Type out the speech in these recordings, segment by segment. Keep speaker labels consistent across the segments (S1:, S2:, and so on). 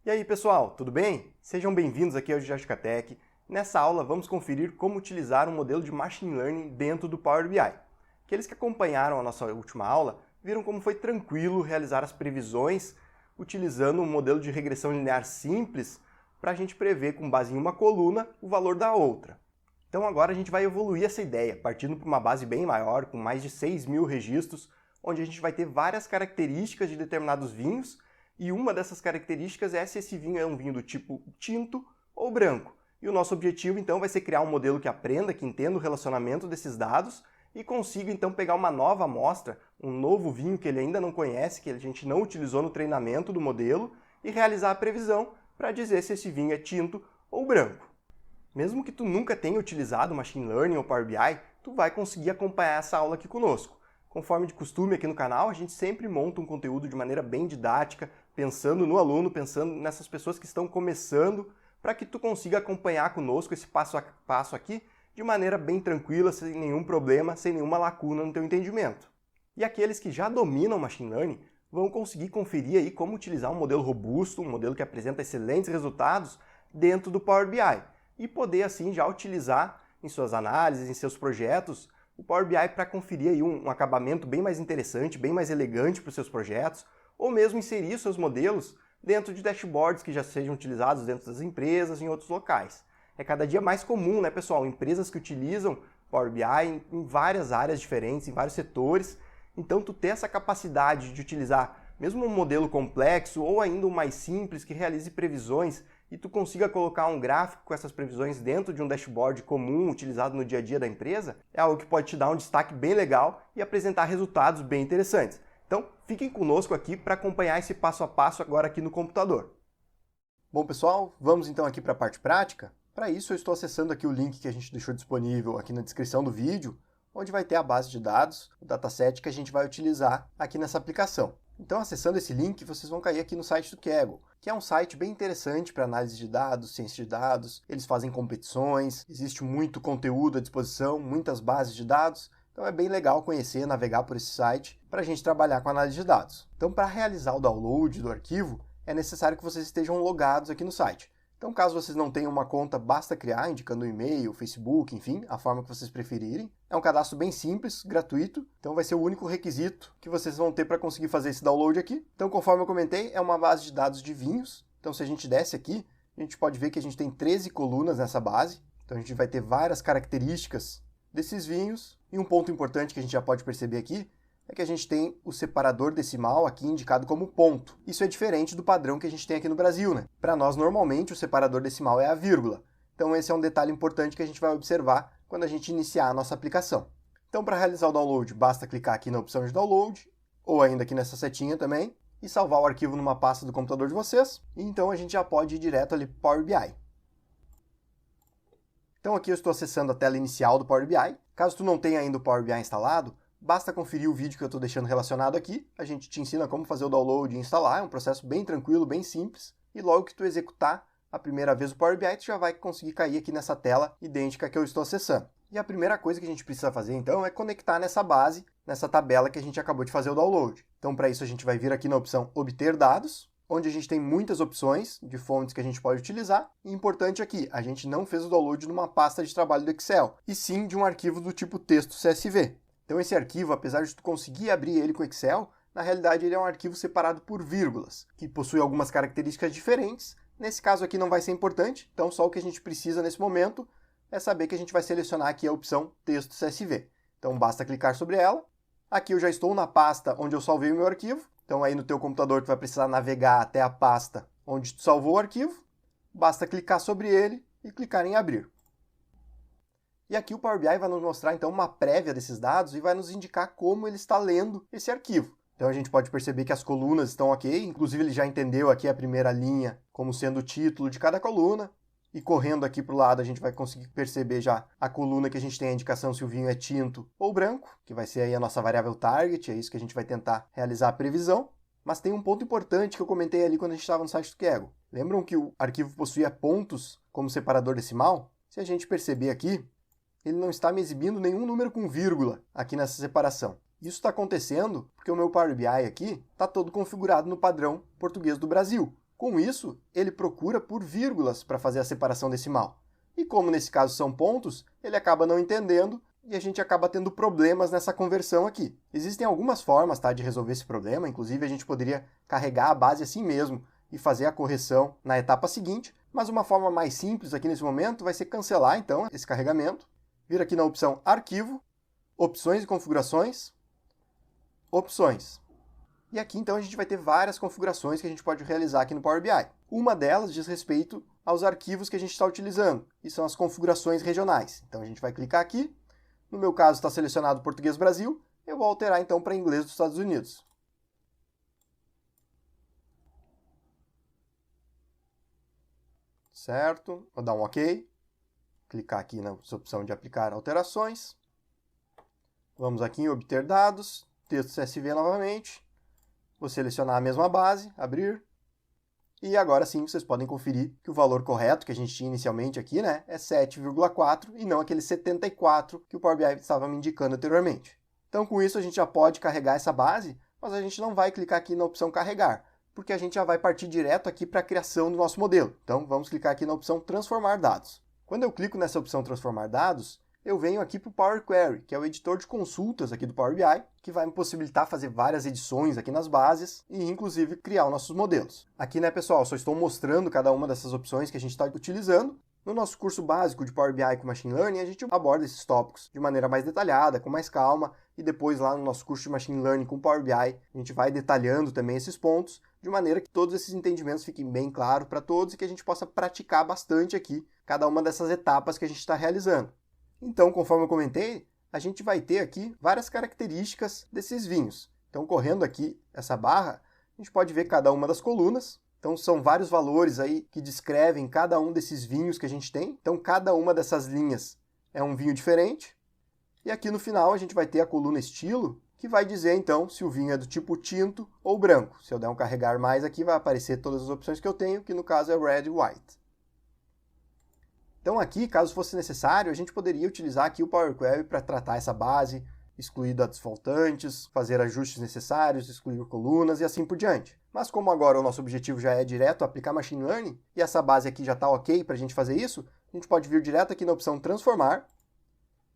S1: E aí pessoal, tudo bem? Sejam bem-vindos aqui ao Didática Tech. Nessa aula vamos conferir como utilizar um modelo de Machine Learning dentro do Power BI. Aqueles que acompanharam a nossa última aula viram como foi tranquilo realizar as previsões utilizando um modelo de regressão linear simples para a gente prever com base em uma coluna o valor da outra. Então agora a gente vai evoluir essa ideia, partindo para uma base bem maior, com mais de 6.000 registros, onde a gente vai ter várias características de determinados vinhos, e uma dessas características é se esse vinho é um vinho do tipo tinto ou branco. E o nosso objetivo então vai ser criar um modelo que aprenda, que entenda o relacionamento desses dados e consiga então pegar uma nova amostra, um novo vinho que ele ainda não conhece, que a gente não utilizou no treinamento do modelo, e realizar a previsão para dizer se esse vinho é tinto ou branco. Mesmo que tu nunca tenha utilizado Machine Learning ou Power BI, tu vai conseguir acompanhar essa aula aqui conosco. Conforme de costume aqui no canal, a gente sempre monta um conteúdo de maneira bem didática, pensando no aluno, pensando nessas pessoas que estão começando, para que tu consiga acompanhar conosco esse passo a passo aqui de maneira bem tranquila, sem nenhum problema, sem nenhuma lacuna no teu entendimento. E aqueles que já dominam Machine Learning vão conseguir conferir aí como utilizar um modelo robusto, um modelo que apresenta excelentes resultados dentro do Power BI e poder assim já utilizar em suas análises, em seus projetos, o Power BI para conferir aí um acabamento bem mais interessante, bem mais elegante para os seus projetos, ou mesmo inserir seus modelos dentro de dashboards que já sejam utilizados dentro das empresas, em outros locais. É cada dia mais comum, né, pessoal? Empresas que utilizam Power BI em várias áreas diferentes, em vários setores. Então, tu ter essa capacidade de utilizar mesmo um modelo complexo ou ainda um mais simples que realize previsões e tu consiga colocar um gráfico com essas previsões dentro de um dashboard comum utilizado no dia a dia da empresa, é algo que pode te dar um destaque bem legal e apresentar resultados bem interessantes. Então, fiquem conosco aqui para acompanhar esse passo a passo agora aqui no computador. Bom, pessoal, vamos então aqui para a parte prática. Para isso, eu estou acessando aqui o link que a gente deixou disponível aqui na descrição do vídeo, onde vai ter a base de dados, o dataset que a gente vai utilizar aqui nessa aplicação. Então, acessando esse link, vocês vão cair aqui no site do Kaggle, que é um site bem interessante para análise de dados, ciência de dados. Eles fazem competições, existe muito conteúdo à disposição, muitas bases de dados. Então é bem legal conhecer, navegar por esse site para a gente trabalhar com análise de dados. Então, para realizar o download do arquivo, é necessário que vocês estejam logados aqui no site. Então, caso vocês não tenham uma conta, basta criar, indicando o e-mail, Facebook, enfim, a forma que vocês preferirem. É um cadastro bem simples, gratuito, então vai ser o único requisito que vocês vão ter para conseguir fazer esse download aqui. Então, conforme eu comentei, é uma base de dados de vinhos. Então, se a gente desce aqui, a gente pode ver que a gente tem 13 colunas nessa base. Então, a gente vai ter várias características desses vinhos. E um ponto importante que a gente já pode perceber aqui é que a gente tem o separador decimal aqui indicado como ponto. Isso é diferente do padrão que a gente tem aqui no Brasil, né? Para nós, normalmente, o separador decimal é a vírgula. Então, esse é um detalhe importante que a gente vai observar quando a gente iniciar a nossa aplicação. Então, para realizar o download, basta clicar aqui na opção de download, ou ainda aqui nessa setinha também, e salvar o arquivo numa pasta do computador de vocês. E então, a gente já pode ir direto ali para o Power BI. Então, aqui eu estou acessando a tela inicial do Power BI. Caso tu não tenha ainda o Power BI instalado, basta conferir o vídeo que eu estou deixando relacionado aqui. A gente te ensina como fazer o download e instalar. É um processo bem tranquilo, bem simples. E logo que tu executar a primeira vez o Power BI, tu já vai conseguir cair aqui nessa tela idêntica que eu estou acessando. E a primeira coisa que a gente precisa fazer, então, é conectar nessa base, nessa tabela que a gente acabou de fazer o download. Então, para isso, a gente vai vir aqui na opção Obter Dados, onde a gente tem muitas opções de fontes que a gente pode utilizar. E importante aqui, a gente não fez o download numa pasta de trabalho do Excel, e sim de um arquivo do tipo texto CSV. Então, esse arquivo, apesar de tu conseguir abrir ele com o Excel, na realidade ele é um arquivo separado por vírgulas, que possui algumas características diferentes. Nesse caso aqui não vai ser importante, então só o que a gente precisa nesse momento é saber que a gente vai selecionar aqui a opção Texto CSV. Então basta clicar sobre ela. Aqui eu já estou na pasta onde eu salvei o meu arquivo. Então aí no teu computador tu vai precisar navegar até a pasta onde tu salvou o arquivo. Basta clicar sobre ele e clicar em abrir. E aqui o Power BI vai nos mostrar então uma prévia desses dados e vai nos indicar como ele está lendo esse arquivo. Então a gente pode perceber que as colunas estão ok, inclusive ele já entendeu aqui a primeira linha como sendo o título de cada coluna. E correndo aqui para o lado a gente vai conseguir perceber já a coluna que a gente tem a indicação se o vinho é tinto ou branco, que vai ser aí a nossa variável target, é isso que a gente vai tentar realizar a previsão. Mas tem um ponto importante que eu comentei ali quando a gente estava no site do Kaggle. Lembram que o arquivo possuía pontos como separador decimal? Se a gente perceber aqui, ele não está me exibindo nenhum número com vírgula aqui nessa separação. Isso está acontecendo porque o meu Power BI aqui está todo configurado no padrão português do Brasil, Com isso, ele procura por vírgulas para fazer a separação decimal. E como nesse caso são pontos, ele acaba não entendendo e a gente acaba tendo problemas nessa conversão aqui. Existem algumas formas, tá, de resolver esse problema, inclusive a gente poderia carregar a base assim mesmo e fazer a correção na etapa seguinte, mas uma forma mais simples aqui nesse momento vai ser cancelar então esse carregamento, vir aqui na opção Arquivo, Opções e Configurações, Opções. E aqui, então, a gente vai ter várias configurações que a gente pode realizar aqui no Power BI. Uma delas diz respeito aos arquivos que a gente está utilizando, e são as configurações regionais. Então, a gente vai clicar aqui. No meu caso, está selecionado Português Brasil. Eu vou alterar, então, para Inglês dos Estados Unidos. Certo? Vou dar um OK. Clicar aqui na opção de aplicar alterações. Vamos aqui em Obter Dados, texto CSV novamente. Vou selecionar a mesma base, abrir, e agora sim vocês podem conferir que o valor correto que a gente tinha inicialmente aqui, né, é 7,4 e não aquele 74 que o Power BI estava me indicando anteriormente. Então com isso a gente já pode carregar essa base, mas a gente não vai clicar aqui na opção carregar, porque a gente já vai partir direto aqui para a criação do nosso modelo. Então vamos clicar aqui na opção transformar dados. Quando eu clico nessa opção transformar dados, eu venho aqui para o Power Query, que é o editor de consultas aqui do Power BI, que vai me possibilitar fazer várias edições aqui nas bases e, inclusive, criar os nossos modelos. Aqui, né, pessoal, só estou mostrando cada uma dessas opções que a gente está utilizando. No nosso curso básico de Power BI com Machine Learning, a gente aborda esses tópicos de maneira mais detalhada, com mais calma, e depois lá no nosso curso de Machine Learning com Power BI, a gente vai detalhando também esses pontos, de maneira que todos esses entendimentos fiquem bem claros para todos e que a gente possa praticar bastante aqui cada uma dessas etapas que a gente está realizando. Então, conforme eu comentei, a gente vai ter aqui várias características desses vinhos. Então, correndo aqui essa barra, a gente pode ver cada uma das colunas. Então, são vários valores aí que descrevem cada um desses vinhos que a gente tem. Então, cada uma dessas linhas é um vinho diferente. E aqui no final a gente vai ter a coluna estilo, que vai dizer então se o vinho é do tipo tinto ou branco. Se eu der um carregar mais aqui, vai aparecer todas as opções que eu tenho, que no caso é red e white. Então aqui, caso fosse necessário, a gente poderia utilizar aqui o Power Query para tratar essa base, excluir dados faltantes, fazer ajustes necessários, excluir colunas e assim por diante. Mas como agora o nosso objetivo já é direto aplicar Machine Learning, e essa base aqui já está ok para a gente fazer isso, a gente pode vir direto aqui na opção Transformar,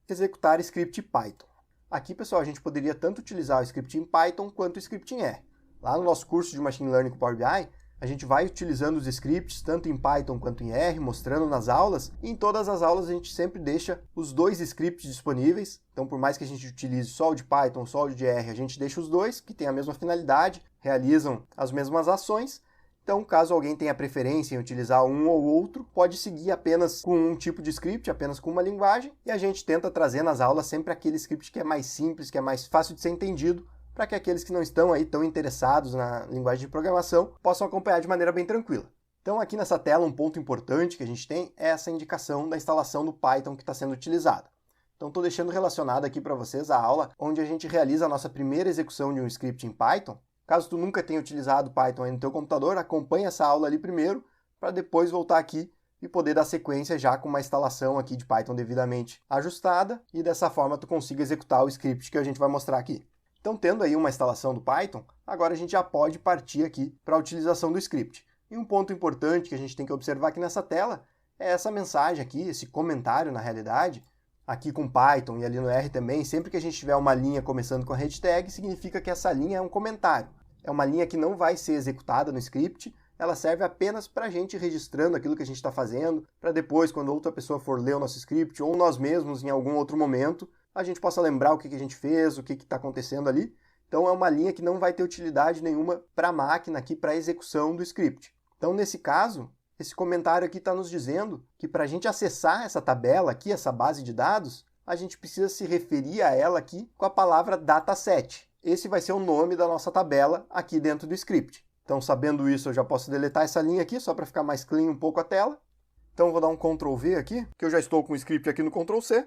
S1: Executar Script Python. Aqui, pessoal, a gente poderia tanto utilizar o script em Python quanto o script em R. Lá no nosso curso de Machine Learning com Power BI, a gente vai utilizando os scripts tanto em Python quanto em R, mostrando nas aulas, e em todas as aulas a gente sempre deixa os dois scripts disponíveis. Então, por mais que a gente utilize só o de Python, só o de R, a gente deixa os dois, que têm a mesma finalidade, realizam as mesmas ações. Então, caso alguém tenha preferência em utilizar um ou outro, pode seguir apenas com um tipo de script, apenas com uma linguagem, e a gente tenta trazer nas aulas sempre aquele script que é mais simples, que é mais fácil de ser entendido, para que aqueles que não estão aí tão interessados na linguagem de programação possam acompanhar de maneira bem tranquila. Então aqui nessa tela um ponto importante que a gente tem é essa indicação da instalação do Python que está sendo utilizada. Então estou deixando relacionado aqui para vocês a aula onde a gente realiza a nossa primeira execução de um script em Python. Caso tu nunca tenha utilizado Python aí no teu computador, acompanha essa aula ali primeiro, para depois voltar aqui e poder dar sequência já com uma instalação aqui de Python devidamente ajustada, e dessa forma tu consiga executar o script que a gente vai mostrar aqui. Então, tendo aí uma instalação do Python, agora a gente já pode partir aqui para a utilização do script. E um ponto importante que a gente tem que observar aqui nessa tela é essa mensagem aqui, esse comentário na realidade, aqui com Python e ali no R também, sempre que a gente tiver uma linha começando com a hashtag, significa que essa linha é um comentário. É uma linha que não vai ser executada no script, ela serve apenas para a gente registrando aquilo que a gente está fazendo, para depois, quando outra pessoa for ler o nosso script, ou nós mesmos em algum outro momento, a gente possa lembrar o que a gente fez, o que está acontecendo ali. Então é uma linha que não vai ter utilidade nenhuma para a máquina aqui, para a execução do script. Então nesse caso, esse comentário aqui está nos dizendo que para a gente acessar essa tabela aqui, essa base de dados, a gente precisa se referir a ela aqui com a palavra dataset. Esse vai ser o nome da nossa tabela aqui dentro do script. Então sabendo isso eu já posso deletar essa linha aqui, só para ficar mais clean um pouco a tela. Então vou dar um Ctrl V aqui, que eu já estou com o script aqui no Ctrl C.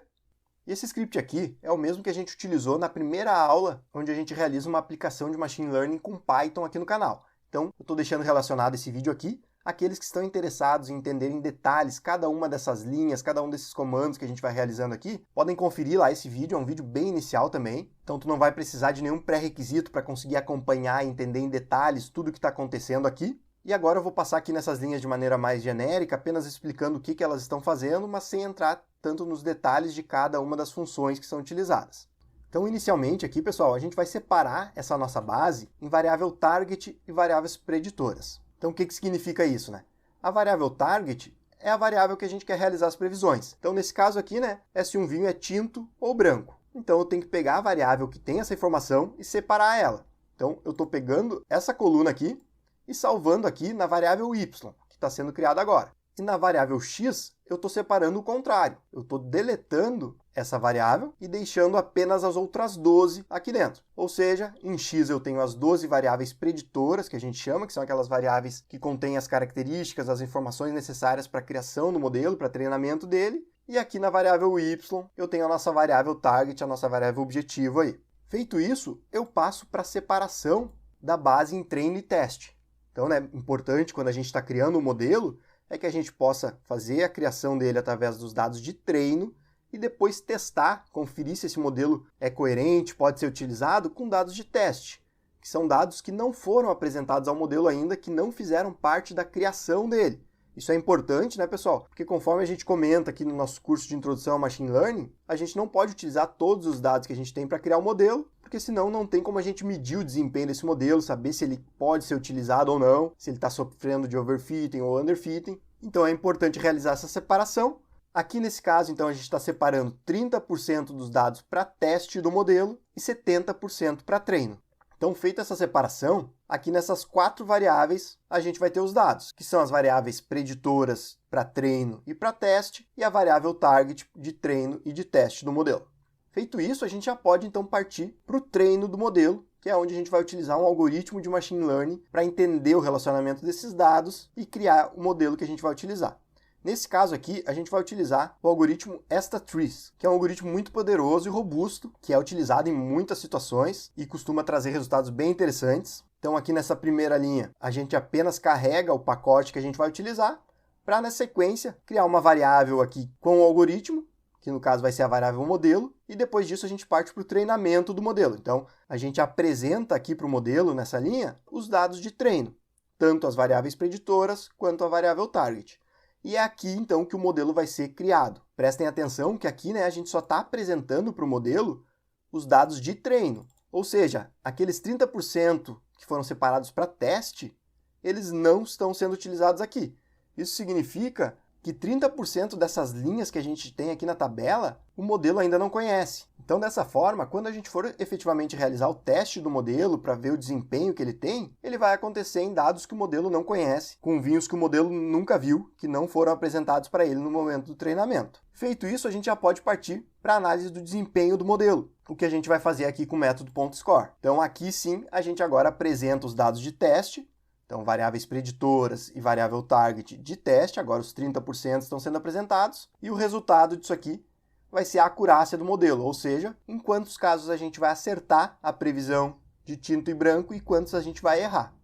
S1: E esse script aqui é o mesmo que a gente utilizou na primeira aula, onde a gente realiza uma aplicação de Machine Learning com Python aqui no canal. Então, eu estou deixando relacionado esse vídeo aqui. Aqueles que estão interessados em entender em detalhes cada uma dessas linhas, cada um desses comandos que a gente vai realizando aqui, podem conferir lá esse vídeo, é um vídeo bem inicial também. Então, tu não vai precisar de nenhum pré-requisito para conseguir acompanhar e entender em detalhes tudo o que está acontecendo aqui. E agora eu vou passar aqui nessas linhas de maneira mais genérica, apenas explicando o que elas estão fazendo, mas sem entrar tanto nos detalhes de cada uma das funções que são utilizadas. Então, inicialmente aqui, pessoal, a gente vai separar essa nossa base em variável target e variáveis preditoras. Então, o que significa isso, né? A variável target é a variável que a gente quer realizar as previsões. Então, nesse caso aqui, né, é se um vinho é tinto ou branco. Então, eu tenho que pegar a variável que tem essa informação e separar ela. Então, eu estou pegando essa coluna aqui e salvando aqui na variável y, que está sendo criada agora. E na variável x, eu estou separando o contrário. Eu estou deletando essa variável e deixando apenas as outras 12 aqui dentro. Ou seja, em x eu tenho as 12 variáveis preditoras, que a gente chama, que são aquelas variáveis que contêm as características, as informações necessárias para a criação do modelo, para treinamento dele. E aqui na variável y, eu tenho a nossa variável target, a nossa variável objetivo aí. Feito isso, eu passo para a separação da base em treino e teste. Então, né, importante quando a gente está criando um modelo, é que a gente possa fazer a criação dele através dos dados de treino e depois testar, conferir se esse modelo é coerente, pode ser utilizado com dados de teste, que são dados que não foram apresentados ao modelo ainda, que não fizeram parte da criação dele. Isso é importante, né, pessoal? Porque conforme a gente comenta aqui no nosso curso de Introdução ao Machine Learning, a gente não pode utilizar todos os dados que a gente tem para criar o modelo, porque senão não tem como a gente medir o desempenho desse modelo, saber se ele pode ser utilizado ou não, se ele está sofrendo de overfitting ou underfitting. Então é importante realizar essa separação. Aqui nesse caso, então, a gente está separando 30% dos dados para teste do modelo e 70% para treino. Então, feita essa separação, aqui nessas 4 variáveis a gente vai ter os dados, que são as variáveis preditoras para treino e para teste, e a variável target de treino e de teste do modelo. Feito isso, a gente já pode então partir para o treino do modelo, que é onde a gente vai utilizar um algoritmo de machine learning para entender o relacionamento desses dados e criar o modelo que a gente vai utilizar. Nesse caso aqui, a gente vai utilizar o algoritmo EstaTrees, que é um algoritmo muito poderoso e robusto, que é utilizado em muitas situações e costuma trazer resultados bem interessantes. Então aqui nessa primeira linha, a gente apenas carrega o pacote que a gente vai utilizar para, na sequência, criar uma variável aqui com o algoritmo, que no caso vai ser a variável modelo, e depois disso a gente parte para o treinamento do modelo. Então, a gente apresenta aqui para o modelo, nessa linha, os dados de treino, tanto as variáveis preditoras quanto a variável target. E é aqui, então, que o modelo vai ser criado. Prestem atenção que aqui, né, a gente só está apresentando para o modelo os dados de treino. Ou seja, aqueles 30% que foram separados para teste, eles não estão sendo utilizados aqui. Isso significa que 30% dessas linhas que a gente tem aqui na tabela, o modelo ainda não conhece. Então, dessa forma, quando a gente for efetivamente realizar o teste do modelo para ver o desempenho que ele tem, ele vai acontecer em dados que o modelo não conhece, com vinhos que o modelo nunca viu, que não foram apresentados para ele no momento do treinamento. Feito isso, a gente já pode partir para a análise do desempenho do modelo, o que a gente vai fazer aqui com o método .score. Então, aqui sim, a gente agora apresenta os dados de teste, então, variáveis preditoras e variável target de teste, agora os 30% estão sendo apresentados, e o resultado disso aqui vai ser a acurácia do modelo, ou seja, em quantos casos a gente vai acertar a previsão de tinto e branco e quantos a gente vai errar.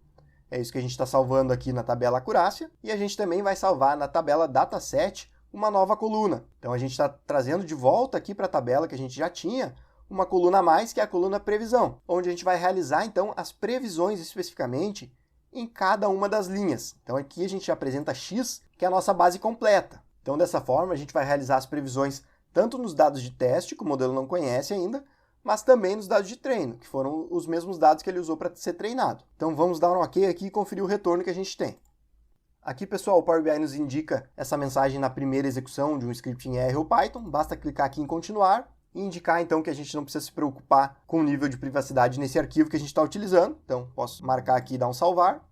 S1: É isso que a gente está salvando aqui na tabela acurácia, e a gente também vai salvar na tabela dataset uma nova coluna. Então, a gente está trazendo de volta aqui para a tabela que a gente já tinha, uma coluna a mais, que é a coluna previsão, onde a gente vai realizar, então, as previsões especificamente em cada uma das linhas. Então aqui a gente apresenta X, que é a nossa base completa. Então dessa forma a gente vai realizar as previsões tanto nos dados de teste, que o modelo não conhece ainda, mas também nos dados de treino, que foram os mesmos dados que ele usou para ser treinado. Então vamos dar um OK aqui e conferir o retorno que a gente tem. Aqui, pessoal, o Power BI nos indica essa mensagem na primeira execução de um script em R ou Python. Basta clicar aqui em continuar e indicar, então, que a gente não precisa se preocupar com o nível de privacidade nesse arquivo que a gente está utilizando. Então, posso marcar aqui e dar um salvar.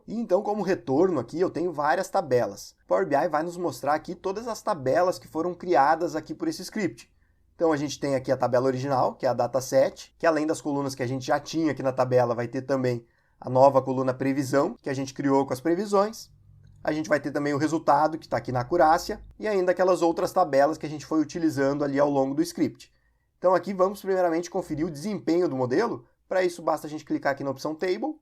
S1: E então, como retorno aqui, eu tenho várias tabelas. O Power BI vai nos mostrar aqui todas as tabelas que foram criadas aqui por esse script. Então, a gente tem aqui a tabela original, que é a dataset, que além das colunas que a gente já tinha aqui na tabela, vai ter também a nova coluna previsão, que a gente criou com as previsões. A gente vai ter também o resultado, que está aqui na acurácia, e ainda aquelas outras tabelas que a gente foi utilizando ali ao longo do script. Então aqui vamos primeiramente conferir o desempenho do modelo. Para isso basta a gente clicar aqui na opção Table.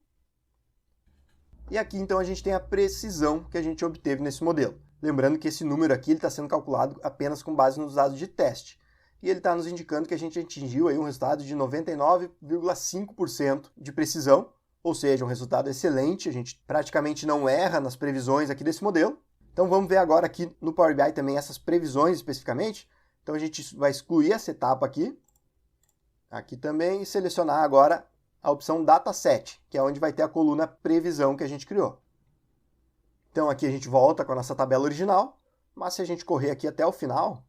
S1: E aqui então a gente tem a precisão que a gente obteve nesse modelo. Lembrando que esse número aqui está sendo calculado apenas com base nos dados de teste. E ele está nos indicando que a gente atingiu aí um resultado de 99,5% de precisão, ou seja, um resultado excelente, a gente praticamente não erra nas previsões aqui desse modelo. Então vamos ver agora aqui no Power BI também essas previsões especificamente. Então a gente vai excluir essa etapa aqui também, e selecionar agora a opção Dataset, que é onde vai ter a coluna previsão que a gente criou. Então aqui a gente volta com a nossa tabela original, mas se a gente correr aqui até o final,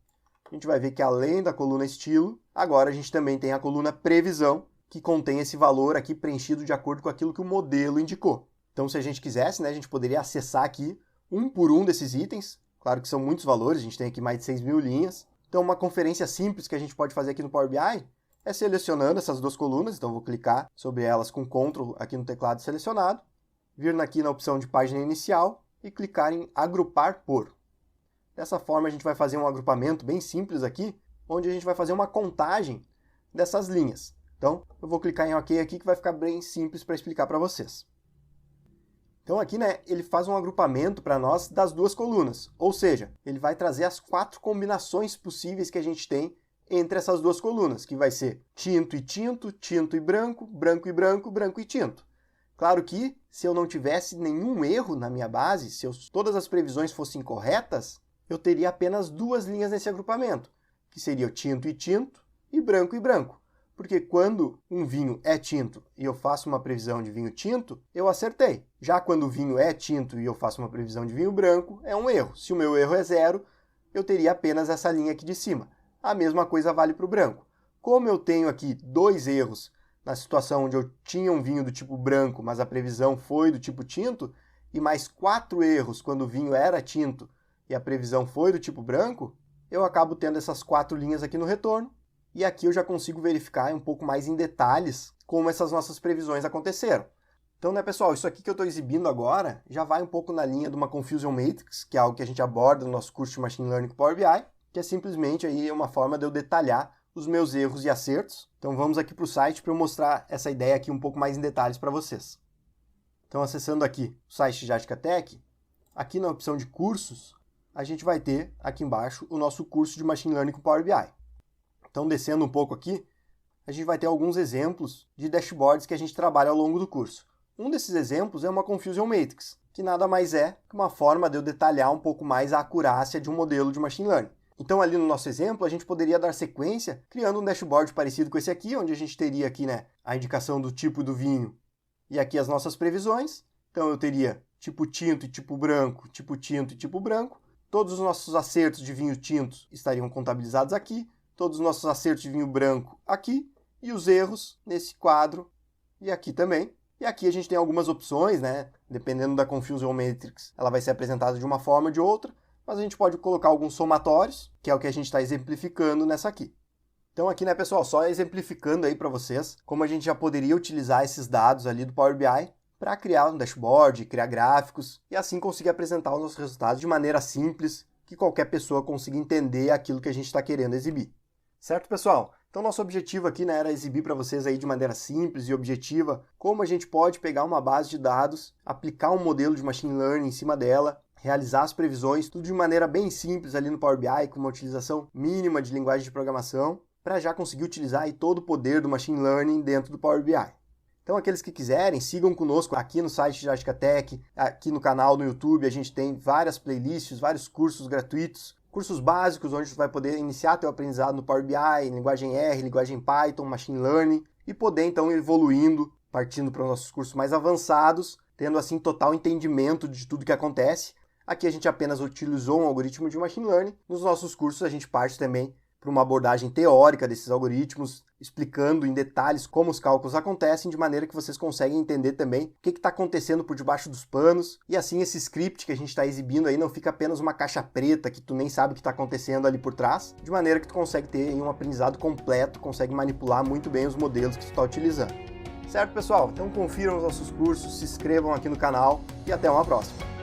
S1: a gente vai ver que além da coluna estilo, agora a gente também tem a coluna previsão, que contém esse valor aqui preenchido de acordo com aquilo que o modelo indicou. Então se a gente quisesse, né, a gente poderia acessar aqui um por um desses itens. Claro que são muitos valores, a gente tem aqui mais de 6.000 linhas. Então uma conferência simples que a gente pode fazer aqui no Power BI é selecionando essas duas colunas. Então vou clicar sobre elas com Ctrl aqui no teclado selecionado, vir aqui na opção de página inicial e clicar em agrupar por. Dessa forma a gente vai fazer um agrupamento bem simples aqui, onde a gente vai fazer uma contagem dessas linhas. Então eu vou clicar em OK aqui que vai ficar bem simples para explicar para vocês. Então aqui, né, ele faz um agrupamento para nós das duas colunas, ou seja, ele vai trazer as 4 combinações possíveis que a gente tem entre essas duas colunas, que vai ser tinto e tinto, tinto e branco, branco e branco, branco e tinto. Claro que se eu não tivesse nenhum erro na minha base, se todas as previsões fossem corretas, eu teria apenas 2 linhas nesse agrupamento, que seria o tinto e branco e branco. Porque quando um vinho é tinto e eu faço uma previsão de vinho tinto, eu acertei. Já quando o vinho é tinto e eu faço uma previsão de vinho branco, é um erro. Se o meu erro é 0, eu teria apenas essa linha aqui de cima. A mesma coisa vale para o branco. Como eu tenho aqui 2 erros na situação onde eu tinha um vinho do tipo branco, mas a previsão foi do tipo tinto, e mais 4 erros quando o vinho era tinto e a previsão foi do tipo branco, eu acabo tendo essas 4 linhas aqui no retorno. E aqui eu já consigo verificar um pouco mais em detalhes como essas nossas previsões aconteceram. Então, né, pessoal, isso aqui que eu estou exibindo agora já vai um pouco na linha de uma Confusion Matrix, que é algo que a gente aborda no nosso curso de Machine Learning com Power BI, que é simplesmente aí uma forma de eu detalhar os meus erros e acertos. Então vamos aqui para o site para eu mostrar essa ideia aqui um pouco mais em detalhes para vocês. Então, acessando aqui o site de JasticaTech, aqui na opção de cursos, a gente vai ter aqui embaixo o nosso curso de Machine Learning com Power BI. Então, descendo um pouco aqui, a gente vai ter alguns exemplos de dashboards que a gente trabalha ao longo do curso. Um desses exemplos é uma Confusion Matrix, que nada mais é que uma forma de eu detalhar um pouco mais a acurácia de um modelo de Machine Learning. Então, ali no nosso exemplo, a gente poderia dar sequência criando um dashboard parecido com esse aqui, onde a gente teria aqui, né, a indicação do tipo do vinho e aqui as nossas previsões. Então, eu teria tipo tinto e tipo branco, tipo tinto e tipo branco. Todos os nossos acertos de vinho tinto estariam contabilizados aqui. Todos os nossos acertos de vinho branco aqui, e os erros nesse quadro e aqui também. E aqui a gente tem algumas opções, né? Dependendo da Confusion Matrix, ela vai ser apresentada de uma forma ou de outra, mas a gente pode colocar alguns somatórios, que é o que a gente está exemplificando nessa aqui. Então aqui, né, pessoal, só exemplificando aí para vocês como a gente já poderia utilizar esses dados ali do Power BI para criar um dashboard, criar gráficos e assim conseguir apresentar os nossos resultados de maneira simples, que qualquer pessoa consiga entender aquilo que a gente está querendo exibir. Certo, pessoal? Então nosso objetivo aqui, né, era exibir para vocês aí de maneira simples e objetiva como a gente pode pegar uma base de dados, aplicar um modelo de Machine Learning em cima dela, realizar as previsões, tudo de maneira bem simples ali no Power BI, com uma utilização mínima de linguagem de programação, para já conseguir utilizar aí todo o poder do Machine Learning dentro do Power BI. Então aqueles que quiserem, sigam conosco aqui no site de JasticaTech, aqui no canal no YouTube, a gente tem várias playlists, vários cursos gratuitos, cursos básicos, onde você vai poder iniciar teu aprendizado no Power BI, em linguagem R, linguagem Python, Machine Learning, e poder então ir evoluindo, partindo para os nossos cursos mais avançados, tendo assim total entendimento de tudo que acontece. Aqui a gente apenas utilizou um algoritmo de Machine Learning. Nos nossos cursos a gente parte também para uma abordagem teórica desses algoritmos, explicando em detalhes como os cálculos acontecem, de maneira que vocês conseguem entender também o que está acontecendo por debaixo dos panos, e assim esse script que a gente está exibindo aí não fica apenas uma caixa preta que tu nem sabe o que está acontecendo ali por trás, de maneira que tu consegue ter um aprendizado completo, consegue manipular muito bem os modelos que tu está utilizando. Certo, pessoal? Então confiram os nossos cursos, se inscrevam aqui no canal e até uma próxima!